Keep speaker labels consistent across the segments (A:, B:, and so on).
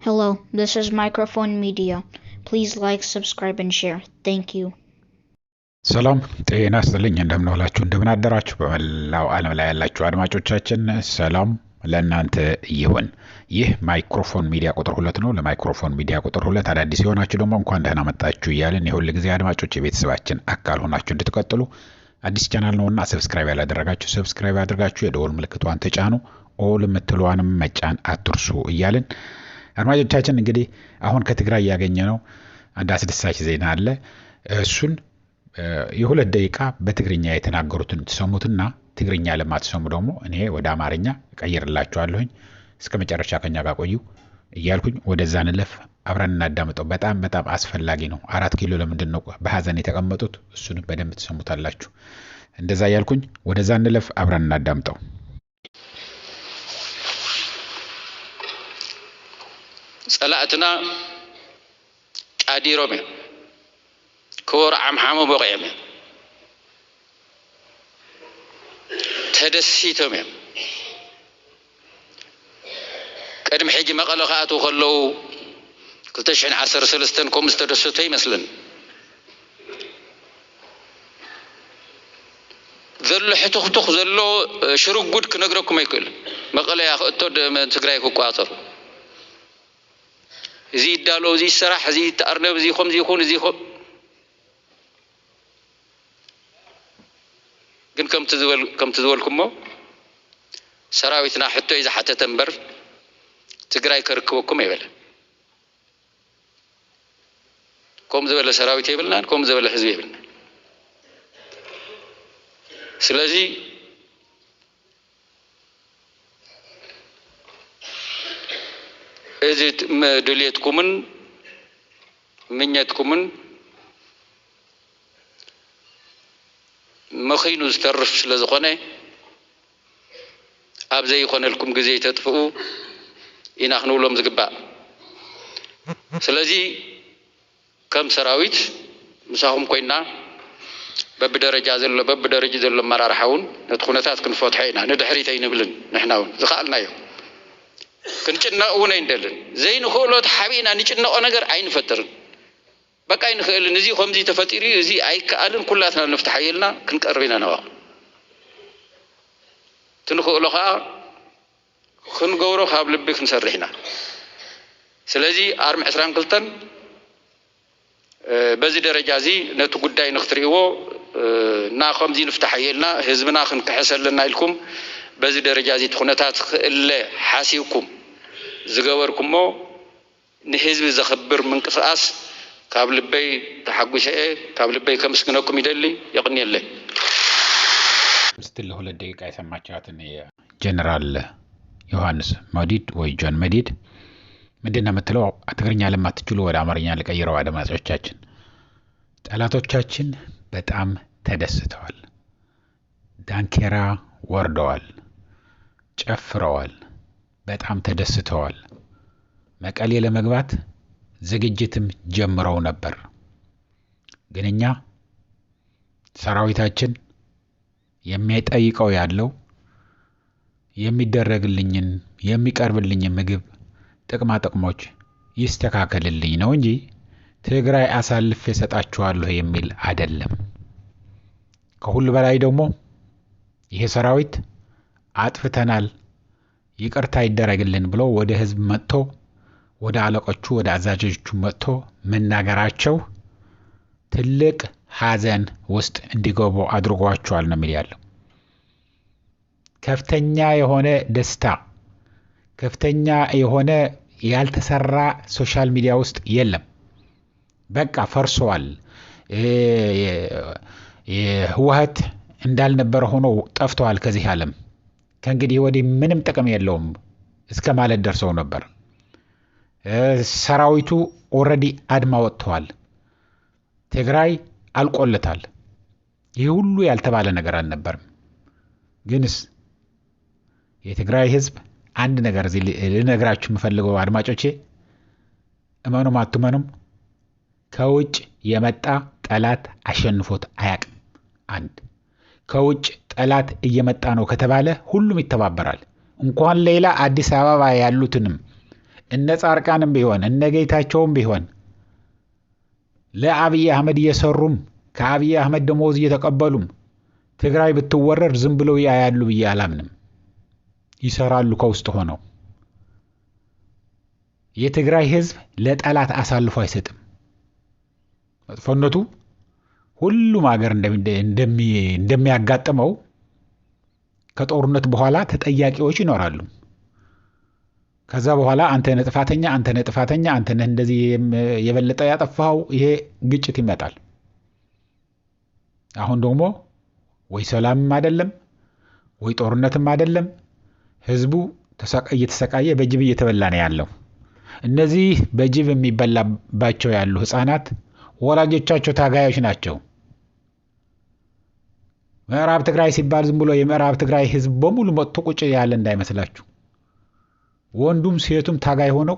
A: Hello, this is Microphone Media. Please like, subscribe, and share. Thank you.
B: ሰላም ጤና ይስጥልኝ። እንደምን ዋላችሁ፣ እንደምን አደራችሁ። በመላው ዓለም ላይ ያላችሁ አድማጮቻችን ሰላም ለእናንተ ይሁን። ይህ ማይክሮፎን ሚዲያ ቁጥር 2 ነው። ለማይክሮፎን ሚዲያ ቁጥር 2 አዳዲስ የሆናችሁ ደግሞ እንኳን ደህና መጣችሁ እያልን የሁል ጊዜ አድማጮች የቤተሰባችን አካል ሆናችሁ እንድትቀጥሉ አዲስ ቻናል ነውና ሰብስክራይብ ያላደረጋችሁ ሰብስክራይብ አድርጋችሁ የደወል ምልክቷን ተጫኑ፣ ኦል የምትለዋንም መጫን አትርሱ እያልን አድማጮቻችን እንግዲህ አሁን ከትግራይ ያገኘ ነው አንድ አስደሳች ዜና አለ። እሱን የሁለት ደቂቃ በትግርኛ የተናገሩትን ተሰሙትና ትግርኛ ለማትሰሙ ደግሞ እኔ ወደ አማርኛ ቀይርላችኋለሁኝ። እስከ መጨረሻ ከኛ ጋር ቆዩ እያልኩኝ ወደዛ እንለፍ፣ አብረን እናዳምጠው። በጣም አስፈላጊ ነው። 4 ኪሎ ለምንድን ነው በሐዘን የተቀመጡት? እሱን በደንብ ተሰሙታላችሁ። እንደዛ እያልኩኝ ወደዛ እንለፍ፣ አብረን እናዳምጠው።
C: ጸላእትና ቃዲሮም كور عم حامو بقيم تدسيتهم قدم حجي مقالة خاتو خلو كلتشحن 10 سلستن كوم استدسوتي مثلا ذل حتخ ذلو شروق قد كنقركم يكل مقالة يا أخوتو تقرايكو قاطر زي دالو زي السراح زي تأرنب زي خم زي خون زي خم ግን ከም ትዝወልኩሞ ሰራዊትና ሕቶ ኢዛ ሓተተ እምበር ትግራይ ከርክበኩም አይበለን። ከም ዝበለ ሰራዊት ይብልናል፣ ከም ዝበለ ህዝብ ይብልናል። ስለዚህ እዚ ድሌትኩምን ምኘትኩምን مخينو ዝተርፍ ስለ ዝኾነ ኣብ ዘይኮነልኩም ግዜ ተጥፍኡ ኢና ክንብሎም ዝግባእ። ስለዚ ከም ሰራዊት ምሳኹም ኮይና በብደረጃ ዘሎ መራርሓውን ነቲ ኩነታት ክንፈትሖ ኢና። ንድሕሪት ኣይንብልን። ንሕና እውን ዝኽኣልናዮ ክንጭነቕ እውን ኣይንደልን። ዘይንኽእሎት ሓቢእና ንጭነቆ ነገር ኣይንፈጥርን። በቃ ይንኽእልን እዚ ከምዚ ተፈጢሩ እዚ ኣይከኣልን ኩላትና ንፍታሕ ኢልና ክንቀርብ ኢና ነዋ። ትንኽእሎ ከዓ ክንገብሮ ካብ ልቢ ክንሰርሕ ኢና። ስለዚ ኣርሚ 22 በዚ ደረጃ እዚ ነቲ ጉዳይ ንኽትሪእዎ እና ከምዚ ንፍታሕ ኢልና ህዝብና ክንክሕሰለና ኢልኩም በዚ ደረጃ እዚ ኩነታት ክእለ ሓሲብኩም ዝገበርኩሞ ንህዝቢ ዘኽብር ምንቅስቃስ ካብ ልበይ ተሓጒሸ ካብ ልበይ ከምስግነኩም ይደሊ ይቕኒየለ።
B: ስትል ለሁለት ደቂቃ የሰማችኋትን የጀነራል ዮሐንስ መዲድ ወይ ጆን መዲድ ምንድን ነው የምትለው? ትግርኛ ለማትችሉ ወደ አማርኛ ልቀይረው። አድማጮቻችን ጠላቶቻችን በጣም ተደስተዋል፣ ዳንኬራ ወርደዋል፣ ጨፍረዋል፣ በጣም ተደስተዋል። መቀሌ ለመግባት ዝግጅትም ጀምረው ነበር። ግን እኛ ሰራዊታችን የሚጠይቀው ያለው የሚደረግልኝን የሚቀርብልኝ ምግብ ጥቅማ ጥቅሞች ይስተካከልልኝ ነው እንጂ ትግራይ አሳልፌ ሰጣችኋለሁ የሚል አይደለም። ከሁሉ በላይ ደግሞ ይሄ ሰራዊት አጥፍተናል ይቅርታ ይደረግልን ብሎ ወደ ህዝብ መጥቶ ወደ አለቆቹ ወደ አዛዦቹ መጥቶ መናገራቸው ትልቅ ሐዘን ውስጥ እንዲገቡ አድርጓቸዋል ነው የሚለው። ከፍተኛ የሆነ ደስታ፣ ከፍተኛ የሆነ ያልተሰራ ሶሻል ሚዲያ ውስጥ የለም። በቃ ፈርሷል። የህወሓት እንዳልነበረ ሆኖ ጠፍቷል ከዚህ ዓለም። ከእንግዲህ ወዲህ ምንም ጥቅም የለውም እስከ ማለት ደርሰው ነበር። ሰራዊቱ ኦልሬዲ አድማ ወጥተዋል። ትግራይ አልቆለታል። ይህ ሁሉ ያልተባለ ነገር አልነበርም። ግንስ የትግራይ ህዝብ አንድ ነገር ልነግራችሁ የምፈልገው አድማጮቼ፣ እመኑም አትመኑም ከውጭ የመጣ ጠላት አሸንፎት አያውቅም። አንድ ከውጭ ጠላት እየመጣ ነው ከተባለ ሁሉም ይተባበራል። እንኳን ሌላ አዲስ አበባ ያሉትንም እነ ጻርቃንም ቢሆን እነ ጌታቸውም ቢሆን ለአብይ አህመድ እየሰሩም ከአብይ አህመድ ደሞዝ እየተቀበሉም ትግራይ ብትወረር ዝም ብለው ያያሉ ብዬ አላምንም። ይሰራሉ ከውስጥ ሆነው። የትግራይ ህዝብ ለጠላት አሳልፎ አይሰጥም። መጥፎነቱ ሁሉም ሀገር እንደሚያጋጥመው ከጦርነት በኋላ ተጠያቂዎች ይኖራሉ። ከዛ በኋላ አንተ ነህ ጥፋተኛ፣ አንተ ነህ እንደዚህ የበለጠ ያጠፋው፣ ይሄ ግጭት ይመጣል። አሁን ደግሞ ወይ ሰላምም አይደለም ወይ ጦርነትም አይደለም፣ ህዝቡ እየተሰቃየ በጅብ እየተበላ ነው ያለው። እነዚህ በጅብ የሚበላባቸው ያሉ ህፃናት ወላጆቻቸው ታጋዮች ናቸው። ምዕራብ ትግራይ ሲባል ዝም ብሎ የምዕራብ ትግራይ ህዝብ በሙሉ መጥቶ ቁጭ ያለ እንዳይመስላችሁ። ወንዱም ሴቱም ታጋይ ሆነው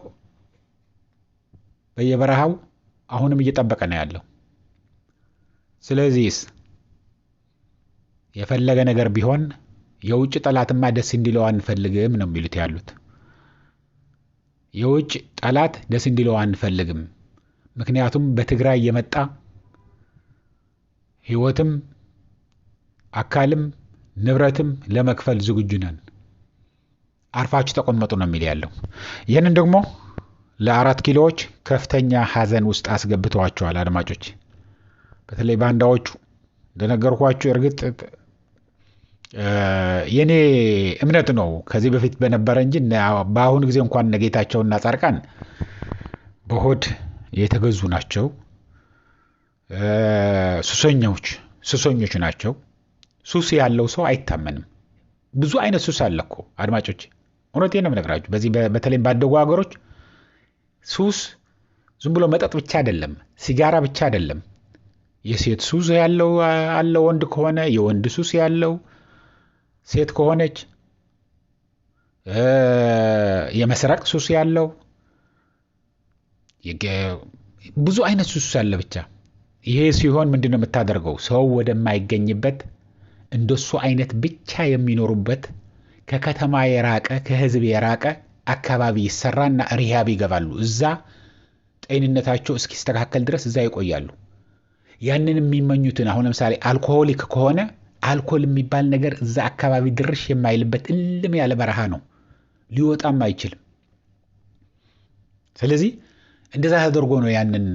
B: በየበረሃው አሁንም እየጠበቀ ነው ያለው። ስለዚህ የፈለገ ነገር ቢሆን የውጭ ጠላትማ ደስ እንዲለው አንፈልግም ነው የሚሉት ያሉት። የውጭ ጠላት ደስ እንዲለው አንፈልግም። ምክንያቱም በትግራይ የመጣ ህይወትም አካልም ንብረትም ለመክፈል ዝግጁ ነን፣ አርፋችሁ ተቀመጡ ነው የሚል ያለው። ይህንን ደግሞ ለ4 ኪሎዎች ከፍተኛ ሀዘን ውስጥ አስገብተዋቸዋል። አድማጮች በተለይ ባንዳዎቹ እንደነገርኳችሁ እርግጥ የኔ እምነት ነው ከዚህ በፊት በነበረ እንጂ በአሁኑ ጊዜ እንኳን ነጌታቸውና ጻርቃን በሆድ የተገዙ ናቸው። ሱሰኞች ናቸው። ሱስ ያለው ሰው አይታመንም። ብዙ አይነት ሱስ አለ እኮ አድማጮች፣ እውነቴን ነው የምነግራችሁ። በዚህ በተለይ ባደጉ ሀገሮች ሱስ ዝም ብሎ መጠጥ ብቻ አይደለም፣ ሲጋራ ብቻ አይደለም። የሴት ሱስ ያለው አለ፣ ወንድ ከሆነ የወንድ ሱስ ያለው፣ ሴት ከሆነች የመስረቅ ሱስ ያለው፣ ብዙ አይነት ሱስ አለ ብቻ። ይሄ ሲሆን ምንድነው የምታደርገው? ሰው ወደማይገኝበት እንደሱ አይነት ብቻ የሚኖሩበት ከከተማ የራቀ ከህዝብ የራቀ አካባቢ ይሰራና ሪሃብ ይገባሉ። እዛ ጤንነታቸው እስኪስተካከል ድረስ እዛ ይቆያሉ። ያንን የሚመኙትን አሁን ለምሳሌ አልኮሆሊክ ከሆነ አልኮል የሚባል ነገር እዛ አካባቢ ድርሽ የማይልበት እልም ያለ በረሃ ነው፣ ሊወጣም አይችልም። ስለዚህ እንደዛ ተደርጎ ነው ያንን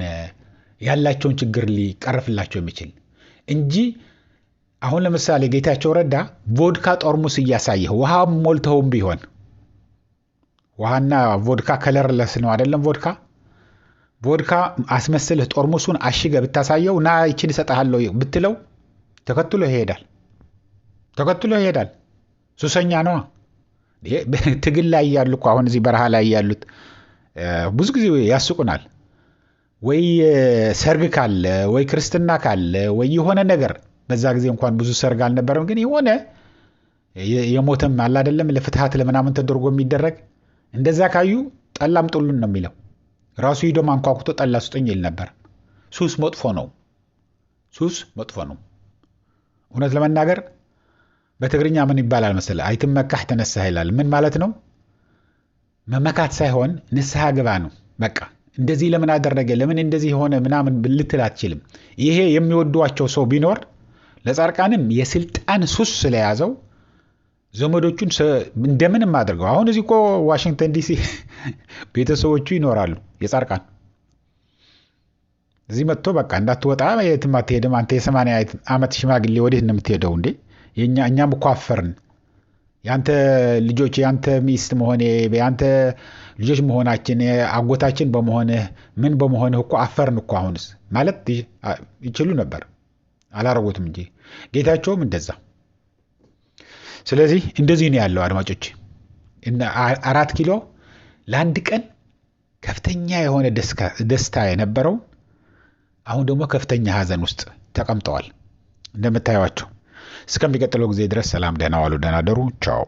B: ያላቸውን ችግር ሊቀርፍላቸው የሚችል እንጂ አሁን ለምሳሌ ጌታቸው ረዳ ቮድካ ጠርሙስ እያሳየህ ውሃ ሞልተውም ቢሆን ውሃና ቮድካ ከለርለስ ነው አይደለም። ቮድካ አስመስልህ ጠርሙሱን አሽገ ብታሳየው ና ይችን እሰጥሃለሁ ብትለው ተከትሎ ይሄዳል። ሱሰኛ ነው። ትግል ላይ ያሉ እኮ አሁን እዚህ በረሃ ላይ ያሉት ብዙ ጊዜ ያስቁናል። ወይ ሰርግ ካለ ወይ ክርስትና ካለ ወይ የሆነ ነገር፣ በዛ ጊዜ እንኳን ብዙ ሰርግ አልነበረም፣ ግን የሆነ የሞተም አለ አይደለም ለፍትሃት ለምናምን ተደርጎ የሚደረግ እንደዛ ካዩ ጠላም ጥሉን ነው የሚለው። ራሱ ሂዶ ማንኳኩቶ ጠላ ስጡኝ ይል ነበር። ሱስ መጥፎ ነው። እውነት ለመናገር በትግርኛ ምን ይባላል መሰለህ? አይትመካህ ተነሳህ ይላል። ምን ማለት ነው? መመካት ሳይሆን ንስሐ ግባ ነው። በቃ እንደዚህ ለምን አደረገ ለምን እንደዚህ ሆነ ምናምን ልትል አትችልም። ይሄ የሚወዷቸው ሰው ቢኖር ለጻርቃንም የስልጣን ሱስ ስለያዘው ዘመዶቹን እንደምንም አድርገው አሁን እዚህ እኮ ዋሽንግተን ዲሲ ቤተሰቦቹ ይኖራሉ የጻርቃን። እዚህ መጥቶ በቃ እንዳትወጣ የትም አትሄድም አንተ የ80 ዓመት ሽማግሌ ወዴት ነው የምትሄደው እንዴ? እኛም እኮ አፈርን። ያንተ ልጆች ያንተ ሚስት መሆኔ ያንተ ልጆች መሆናችን አጎታችን በመሆንህ ምን በመሆንህ እኮ አፈርን እኮ አሁንስ ማለት ይችሉ ነበር፣ አላረጉትም እንጂ ጌታቸውም እንደዛ። ስለዚህ እንደዚህ ነው ያለው አድማጮች። 4 ኪሎ ለአንድ ቀን ከፍተኛ የሆነ ደስታ የነበረው አሁን ደግሞ ከፍተኛ ሀዘን ውስጥ ተቀምጠዋል እንደምታዩዋቸው። እስከሚቀጥለው ጊዜ ድረስ ሰላም፣ ደህና ዋሉ፣ ደህና ደሩ። ቻው።